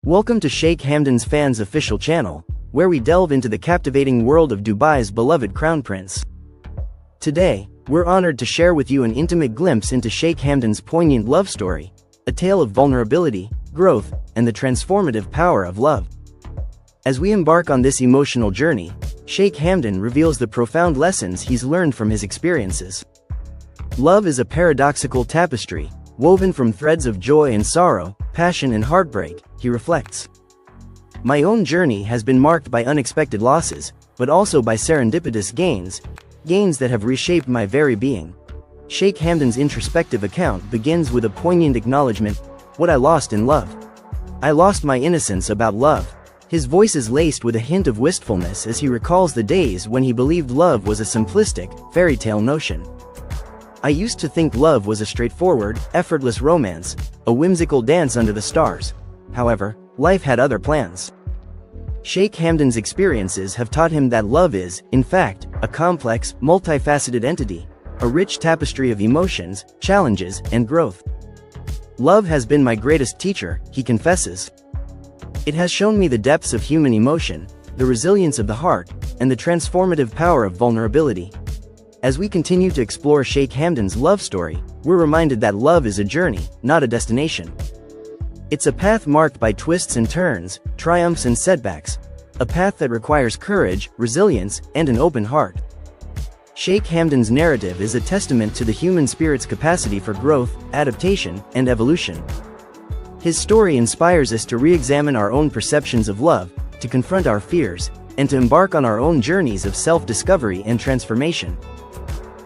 Welcome to Sheikh Hamdan's Fans official channel, where we delve into the captivating world of Dubai's beloved crown prince. Today, we're honored to share with you an intimate glimpse into Sheikh Hamdan's poignant love story, a tale of vulnerability, growth, and the transformative power of love. As we embark on this emotional journey, Sheikh Hamdan reveals the profound lessons he's learned from his experiences. Love is a paradoxical tapestry, woven from threads of joy and sorrow, passion and heartbreak, he reflects. My own journey has been marked by unexpected losses, but also by serendipitous gains that have reshaped my very being. Sheikh Hamdan's introspective account begins with a poignant acknowledgement: what I lost in love. I lost my innocence about love. His voice is laced with a hint of wistfulness as he recalls the days when he believed love was a simplistic, fairy tale notion. I used to think love was a straightforward, effortless romance, a whimsical dance under the stars. However, life had other plans. Sheikh Hamdan's experiences have taught him that love is, in fact, a complex, multifaceted entity, a rich tapestry of emotions, challenges, and growth. Love has been my greatest teacher, he confesses. It has shown me the depths of human emotion, the resilience of the heart, and the transformative power of vulnerability. As we continue to explore Sheikh Hamdan's love story, we're reminded that love is a journey, not a destination. It's a path marked by twists and turns, triumphs and setbacks, a path that requires courage, resilience, and an open heart. Sheikh Hamdan's narrative is a testament to the human spirit's capacity for growth, adaptation, and evolution. His story inspires us to re-examine our own perceptions of love, to confront our fears, and to embark on our own journeys of self-discovery and transformation.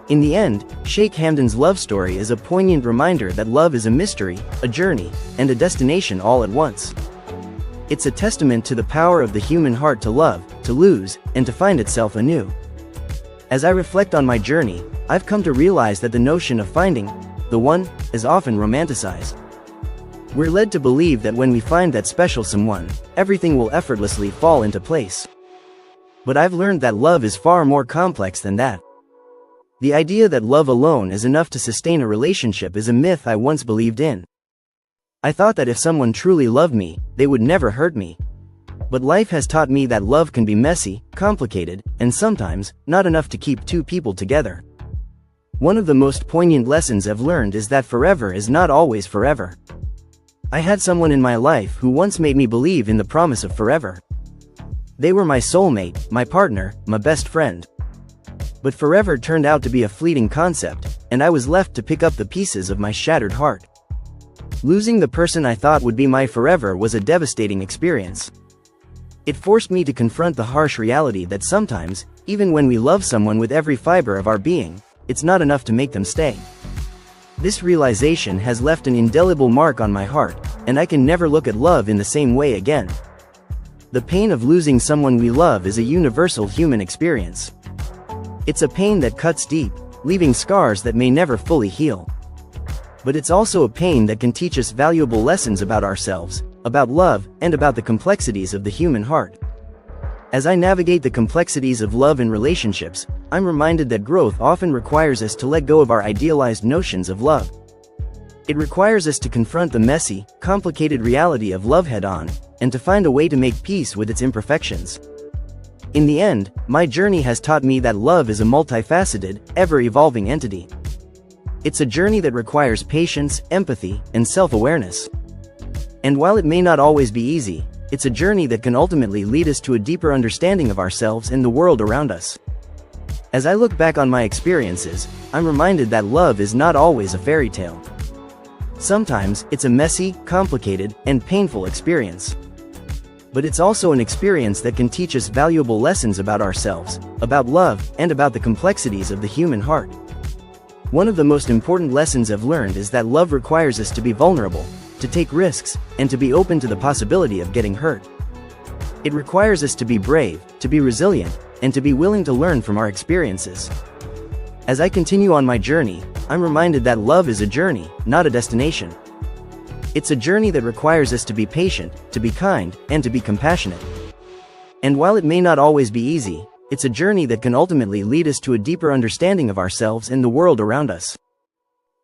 In the end, Sheikh Hamdan's love story is a poignant reminder that love is a mystery, a journey, and a destination all at once. It's a testament to the power of the human heart to love, to lose, and to find itself anew. As I reflect on my journey, I've come to realize that the notion of finding the one is often romanticized. We're led to believe that when we find that special someone, everything will effortlessly fall into place. But I've learned that love is far more complex than that. The idea that love alone is enough to sustain a relationship is a myth I once believed in. I thought that if someone truly loved me, they would never hurt me. But life has taught me that love can be messy, complicated, and sometimes, not enough to keep two people together. One of the most poignant lessons I've learned is that forever is not always forever. I had someone in my life who once made me believe in the promise of forever. They were my soulmate, my partner, my best friend. But forever turned out to be a fleeting concept, and I was left to pick up the pieces of my shattered heart. Losing the person I thought would be my forever was a devastating experience. It forced me to confront the harsh reality that sometimes, even when we love someone with every fiber of our being, it's not enough to make them stay. This realization has left an indelible mark on my heart, and I can never look at love in the same way again. The pain of losing someone we love is a universal human experience. It's a pain that cuts deep, leaving scars that may never fully heal. But it's also a pain that can teach us valuable lessons about ourselves, about love, and about the complexities of the human heart. As I navigate the complexities of love and relationships, I'm reminded that growth often requires us to let go of our idealized notions of love. It requires us to confront the messy, complicated reality of love head-on, and to find a way to make peace with its imperfections. In the end, my journey has taught me that love is a multifaceted, ever-evolving entity. It's a journey that requires patience, empathy, and self-awareness. And while it may not always be easy, it's a journey that can ultimately lead us to a deeper understanding of ourselves and the world around us. As I look back on my experiences, I'm reminded that love is not always a fairy tale. Sometimes, it's a messy, complicated, and painful experience. But it's also an experience that can teach us valuable lessons about ourselves, about love, and about the complexities of the human heart. One of the most important lessons I've learned is that love requires us to be vulnerable, to take risks, and to be open to the possibility of getting hurt. It requires us to be brave, to be resilient, and to be willing to learn from our experiences. As I continue on my journey, I'm reminded that love is a journey, not a destination. It's a journey that requires us to be patient, to be kind, and to be compassionate. And while it may not always be easy, it's a journey that can ultimately lead us to a deeper understanding of ourselves and the world around us.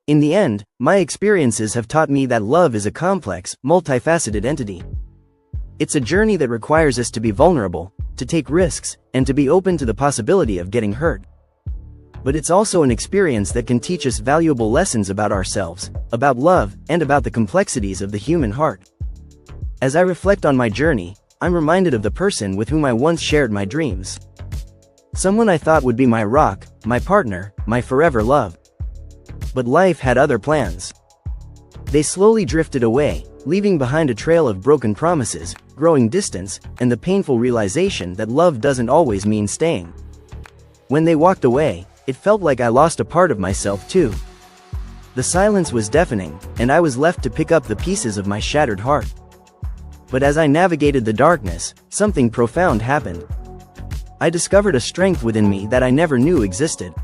In the end, my experiences have taught me that love is a complex, multifaceted entity. It's a journey that requires us to be vulnerable, to take risks, and to be open to the possibility of getting hurt. But it's also an experience that can teach us valuable lessons about ourselves, about love, and about the complexities of the human heart. As I reflect on my journey, I'm reminded of the person with whom I once shared my dreams. Someone I thought would be my rock, my partner, my forever love. But life had other plans. They slowly drifted away, leaving behind a trail of broken promises, growing distance, and the painful realization that love doesn't always mean staying. When they walked away, it felt like I lost a part of myself too. The silence was deafening, and I was left to pick up the pieces of my shattered heart. But as I navigated the darkness, something profound happened. I discovered a strength within me that I never knew existed.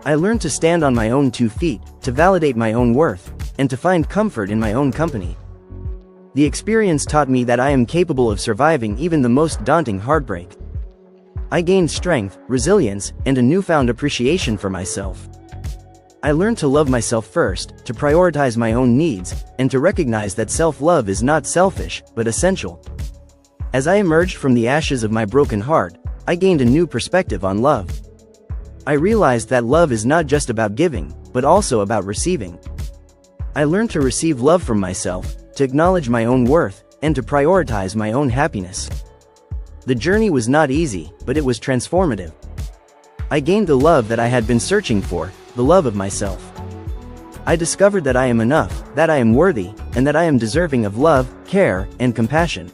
I learned to stand on my own 2 feet, to validate my own worth, and to find comfort in my own company. The experience taught me that I am capable of surviving even the most daunting heartbreak. I gained strength, resilience, and a newfound appreciation for myself. I learned to love myself first, to prioritize my own needs, and to recognize that self-love is not selfish, but essential. As I emerged from the ashes of my broken heart, I gained a new perspective on love. I realized that love is not just about giving, but also about receiving. I learned to receive love from myself, to acknowledge my own worth, and to prioritize my own happiness. The journey was not easy, but it was transformative. I gained the love that I had been searching for, the love of myself. I discovered that I am enough, that I am worthy, and that I am deserving of love, care, and compassion.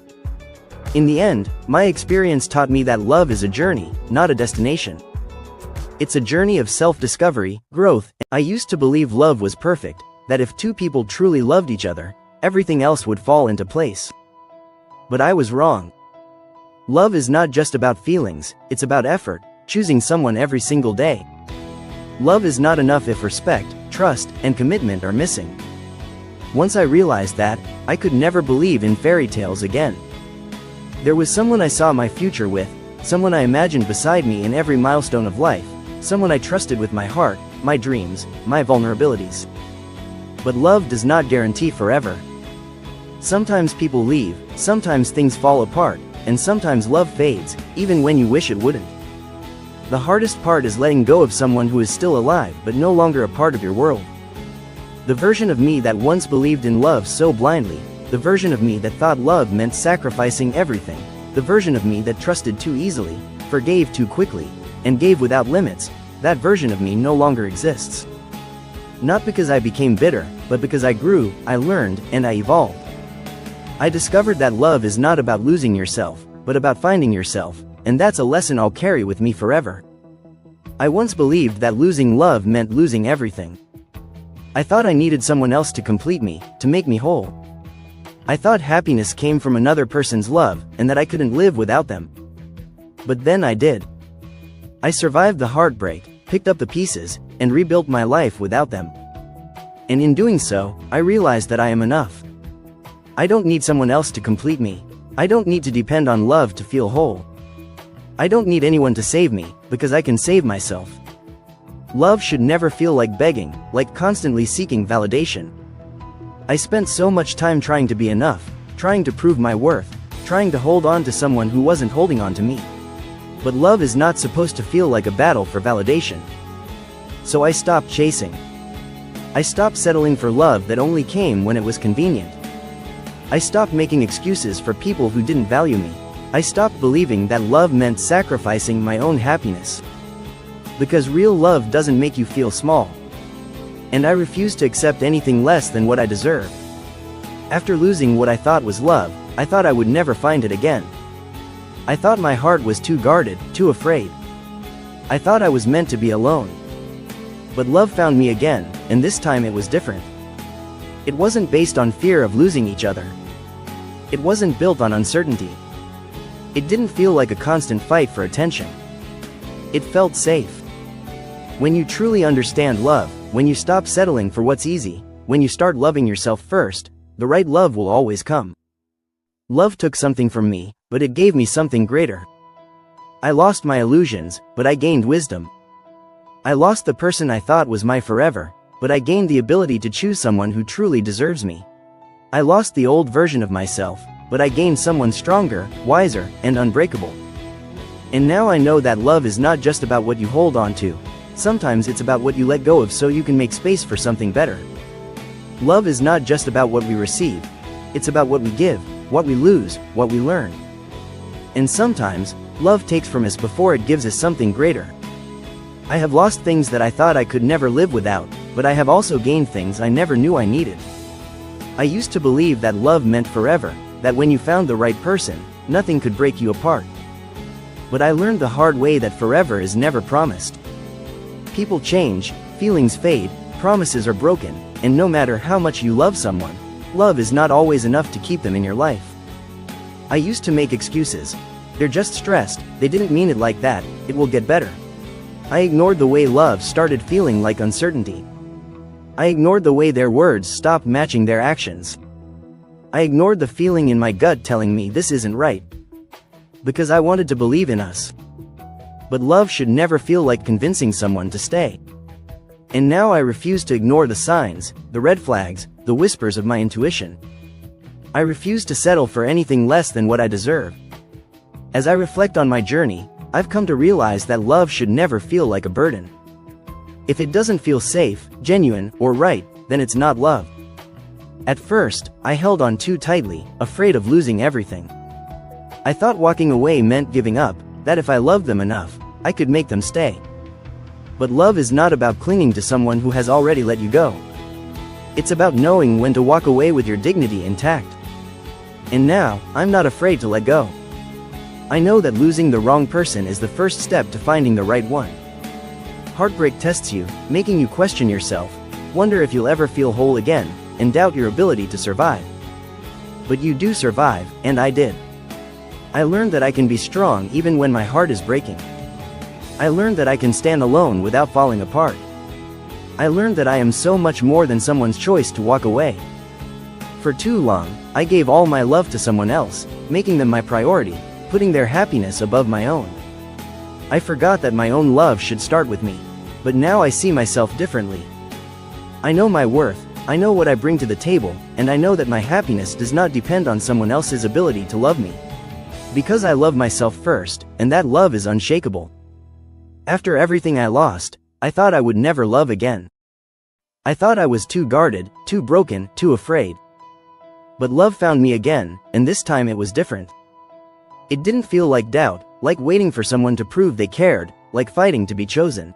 In the end, my experience taught me that love is a journey, not a destination. It's a journey of self-discovery, growth. I used to believe love was perfect, that if 2 people truly loved each other, everything else would fall into place. But I was wrong. Love is not just about feelings, it's about effort, choosing someone every single day. Love is not enough if respect, trust, and commitment are missing. Once I realized that, I could never believe in fairy tales again. There was someone I saw my future with, someone I imagined beside me in every milestone of life, someone I trusted with my heart, my dreams, my vulnerabilities. But love does not guarantee forever. Sometimes people leave, sometimes things fall apart, and sometimes love fades, even when you wish it wouldn't. The hardest part is letting go of someone who is still alive but no longer a part of your world. The version of me that once believed in love so blindly, the version of me that thought love meant sacrificing everything, the version of me that trusted too easily, forgave too quickly, and gave without limits, that version of me no longer exists. Not because I became bitter, but because I grew, I learned, and I evolved. I discovered that love is not about losing yourself, but about finding yourself, and that's a lesson I'll carry with me forever. I once believed that losing love meant losing everything. I thought I needed someone else to complete me, to make me whole. I thought happiness came from another person's love, and that I couldn't live without them. But then I did. I survived the heartbreak, picked up the pieces, and rebuilt my life without them. And in doing so, I realized that I am enough. I don't need someone else to complete me. I don't need to depend on love to feel whole. I don't need anyone to save me, because I can save myself. Love should never feel like begging, like constantly seeking validation. I spent so much time trying to be enough, trying to prove my worth, trying to hold on to someone who wasn't holding on to me. But love is not supposed to feel like a battle for validation. So I stopped chasing. I stopped settling for love that only came when it was convenient. I stopped making excuses for people who didn't value me. I stopped believing that love meant sacrificing my own happiness. Because real love doesn't make you feel small. And I refused to accept anything less than what I deserve. After losing what I thought was love, I thought I would never find it again. I thought my heart was too guarded, too afraid. I thought I was meant to be alone. But love found me again, and this time it was different. It wasn't based on fear of losing each other. It wasn't built on uncertainty. It didn't feel like a constant fight for attention. It felt safe. When you truly understand love, when you stop settling for what's easy, when you start loving yourself first, the right love will always come. Love took something from me, but it gave me something greater. I lost my illusions, but I gained wisdom. I lost the person I thought was my forever, but I gained the ability to choose someone who truly deserves me. I lost the old version of myself, but I gained someone stronger, wiser, and unbreakable. And now I know that love is not just about what you hold on to. Sometimes it's about what you let go of so you can make space for something better. Love is not just about what we receive. It's about what we give, what we lose, what we learn. And sometimes, love takes from us before it gives us something greater. I have lost things that I thought I could never live without, but I have also gained things I never knew I needed. I used to believe that love meant forever, that when you found the right person, nothing could break you apart. But I learned the hard way that forever is never promised. People change, feelings fade, promises are broken, and no matter how much you love someone, love is not always enough to keep them in your life. I used to make excuses. They're just stressed, they didn't mean it like that, it will get better. I ignored the way love started feeling like uncertainty. I ignored the way their words stopped matching their actions. I ignored the feeling in my gut telling me this isn't right. Because I wanted to believe in us. But love should never feel like convincing someone to stay. And now I refuse to ignore the signs, the red flags, the whispers of my intuition. I refuse to settle for anything less than what I deserve. As I reflect on my journey, I've come to realize that love should never feel like a burden. If it doesn't feel safe, genuine, or right, then it's not love. At first, I held on too tightly, afraid of losing everything. I thought walking away meant giving up, that if I loved them enough, I could make them stay. But love is not about clinging to someone who has already let you go. It's about knowing when to walk away with your dignity intact. And now, I'm not afraid to let go. I know that losing the wrong person is the first step to finding the right one. Heartbreak tests you, making you question yourself, wonder if you'll ever feel whole again, and doubt your ability to survive. But you do survive, and I did. I learned that I can be strong even when my heart is breaking. I learned that I can stand alone without falling apart. I learned that I am so much more than someone's choice to walk away. For too long, I gave all my love to someone else, making them my priority, putting their happiness above my own. I forgot that my own love should start with me. But now I see myself differently. I know my worth, I know what I bring to the table, and I know that my happiness does not depend on someone else's ability to love me. Because I love myself first, and that love is unshakable. After everything I lost, I thought I would never love again. I thought I was too guarded, too broken, too afraid. But love found me again, and this time it was different. It didn't feel like doubt, like waiting for someone to prove they cared, like fighting to be chosen.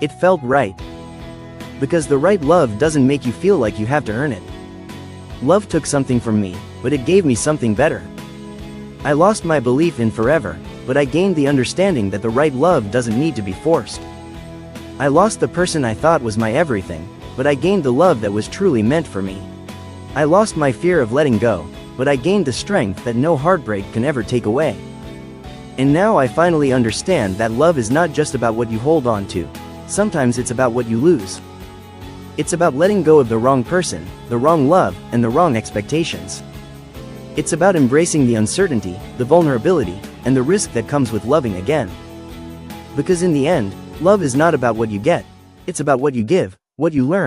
It felt right. Because the right love doesn't make you feel like you have to earn it. Love took something from me, but it gave me something better. I lost my belief in forever, but I gained the understanding that the right love doesn't need to be forced. I lost the person I thought was my everything, but I gained the love that was truly meant for me. I lost my fear of letting go, but I gained the strength that no heartbreak can ever take away. And now I finally understand that love is not just about what you hold on to. Sometimes it's about what you lose. It's about letting go of the wrong person, the wrong love, and the wrong expectations. It's about embracing the uncertainty, the vulnerability, and the risk that comes with loving again. Because in the end, love is not about what you get, it's about what you give, what you learn.